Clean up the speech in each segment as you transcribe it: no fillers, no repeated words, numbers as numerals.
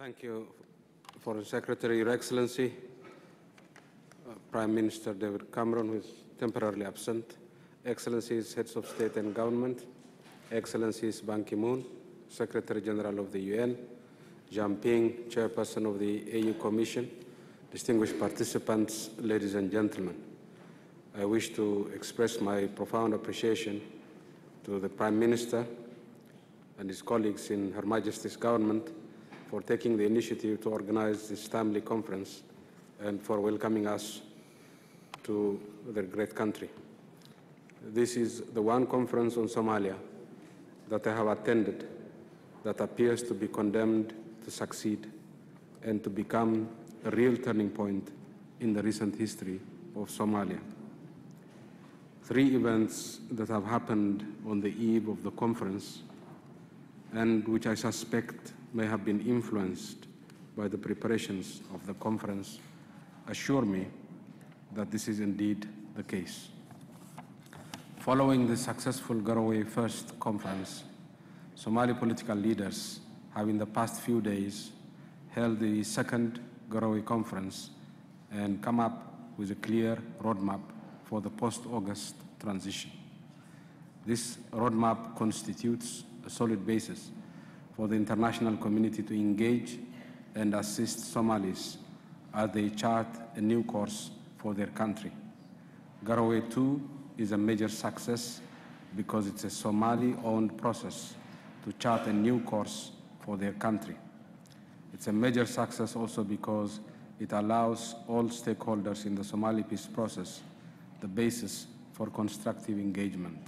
Thank you, Foreign Secretary, Your Excellency, Prime Minister David Cameron, who is temporarily absent, Excellencies, Heads of State and Government, Excellencies Ban Ki-moon, Secretary General of the UN, Jean Ping, Chairperson of the AU Commission, distinguished participants, ladies and gentlemen. I wish to express my profound appreciation to the Prime Minister and his colleagues in Her Majesty's government for taking the initiative to organize this timely conference and for welcoming us to their great country. This is the one conference on Somalia that I have attended that appears to be condemned to succeed and to become a real turning point in the recent history of Somalia. Three events that have happened on the eve of the conference and which I suspect may have been influenced by the preparations of the conference assure me that this is indeed the case. Following the successful Garowe First Conference, Somali political leaders have in the past few days held the second Garowe Conference and come up with a clear roadmap for the post-August transition. This roadmap constitutes a solid basis for the international community to engage and assist Somalis as they chart a new course for their country. Garowe 2 is a major success because it's a Somali-owned process to chart a new course for their country. It's a major success also because it allows all stakeholders in the Somali peace process the basis for constructive engagement.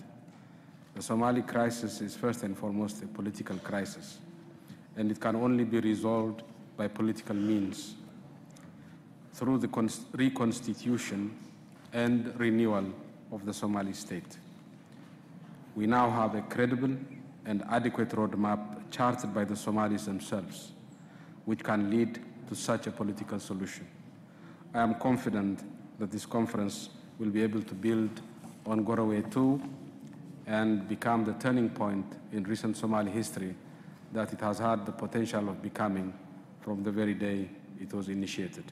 The Somali crisis is first and foremost a political crisis, and it can only be resolved by political means through the reconstitution and renewal of the Somali state. We now have a credible and adequate roadmap charted by the Somalis themselves, which can lead to such a political solution. I am confident that this conference will be able to build on Garowe 2 and become the turning point in recent Somali history that it has had the potential of becoming from the very day it was initiated.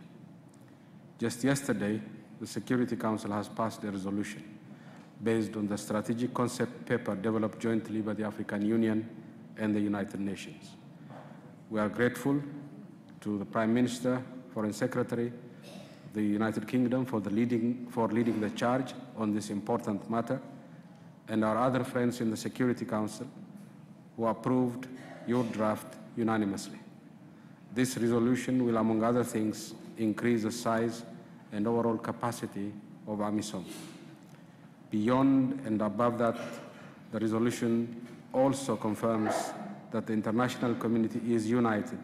Just yesterday, the Security Council has passed a resolution based on the strategic concept paper developed jointly by the African Union and the United Nations. We are grateful to the Prime Minister, Foreign Secretary, the United Kingdom for leading the charge on this important matter, and our other friends in the Security Council who approved your draft unanimously. This resolution will, among other things, increase the size and overall capacity of AMISOM. Beyond and above that, the resolution also confirms that the international community is united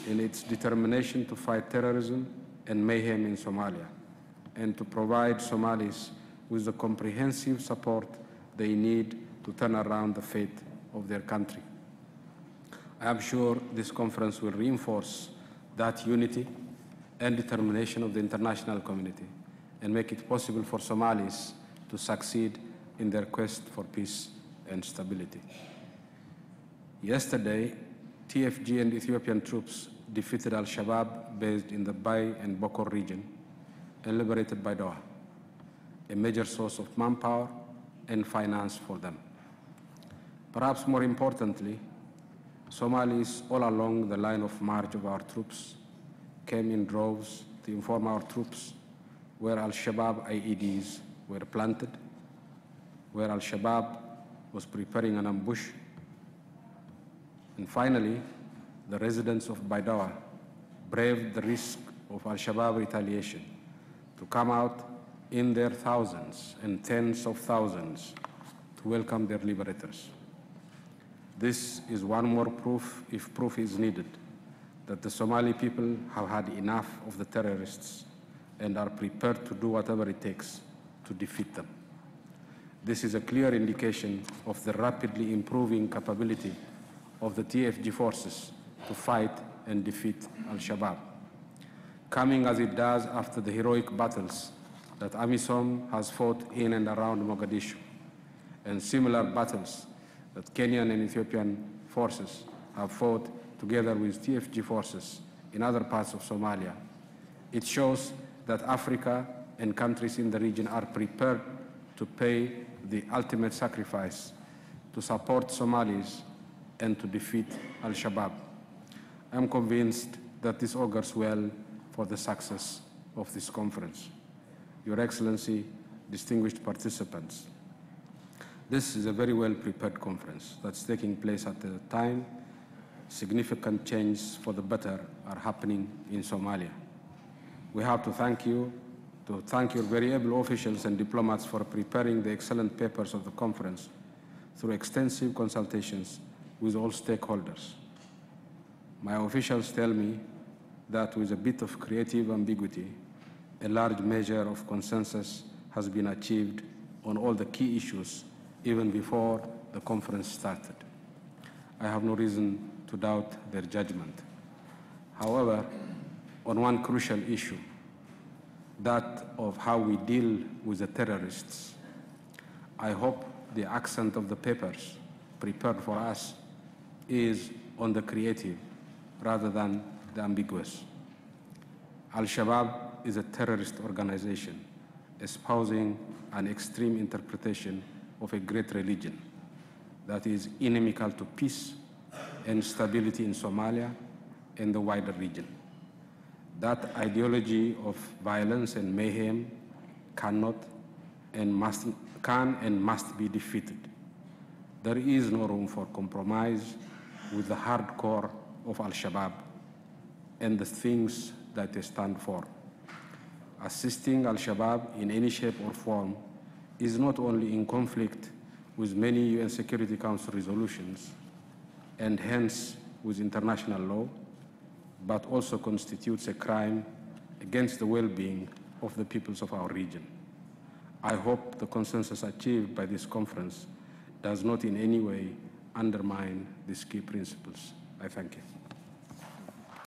in its determination to fight terrorism and mayhem in Somalia, and to provide Somalis with the comprehensive support they need to turn around the fate of their country. I am sure this conference will reinforce that unity and determination of the international community and make it possible for Somalis to succeed in their quest for peace and stability. Yesterday, TFG and Ethiopian troops defeated Al-Shabaab based in the Bay and Bokor region and liberated Baidoa, a major source of manpower and finance for them. Perhaps more importantly, Somalis all along the line of march of our troops came in droves to inform our troops where Al-Shabaab IEDs were planted, where Al-Shabaab was preparing an ambush, and finally, the residents of Baidoa braved the risk of Al-Shabaab retaliation to come out in their thousands and tens of thousands to welcome their liberators. This is one more proof, if proof is needed, that the Somali people have had enough of the terrorists and are prepared to do whatever it takes to defeat them. This is a clear indication of the rapidly improving capability of the TFG forces to fight and defeat Al-Shabaab, coming as it does after the heroic battles that AMISOM has fought in and around Mogadishu, and similar battles that Kenyan and Ethiopian forces have fought to together with TFG forces in other parts of Somalia, it shows that Africa and countries in the region are prepared to pay the ultimate sacrifice to support Somalis and to defeat Al-Shabaab. I am convinced that this augurs well for the success of this conference. Your Excellency, distinguished participants, this is a very well-prepared conference that's taking place at a time significant changes for the better are happening in Somalia. We have to thank your very able officials and diplomats for preparing the excellent papers of the conference through extensive consultations with all stakeholders. My officials tell me that with a bit of creative ambiguity, a large measure of consensus has been achieved on all the key issues even before the conference started. I have no reason to doubt their judgment. However, on one crucial issue, that of how we deal with the terrorists, I hope the accent of the papers prepared for us is on the creative rather than the ambiguous. Al-Shabaab is a terrorist organization espousing an extreme interpretation of a great religion that is inimical to peace and stability in Somalia and the wider region. That ideology of violence and mayhem can and must be defeated. There is no room for compromise with the hardcore of Al-Shabaab and the things that they stand for. Assisting Al-Shabaab in any shape or form is not only in conflict with many UN Security Council resolutions and hence with international law, but also constitutes a crime against the well-being of the peoples of our region. I hope the consensus achieved by this conference does not in any way undermine these key principles. I thank you.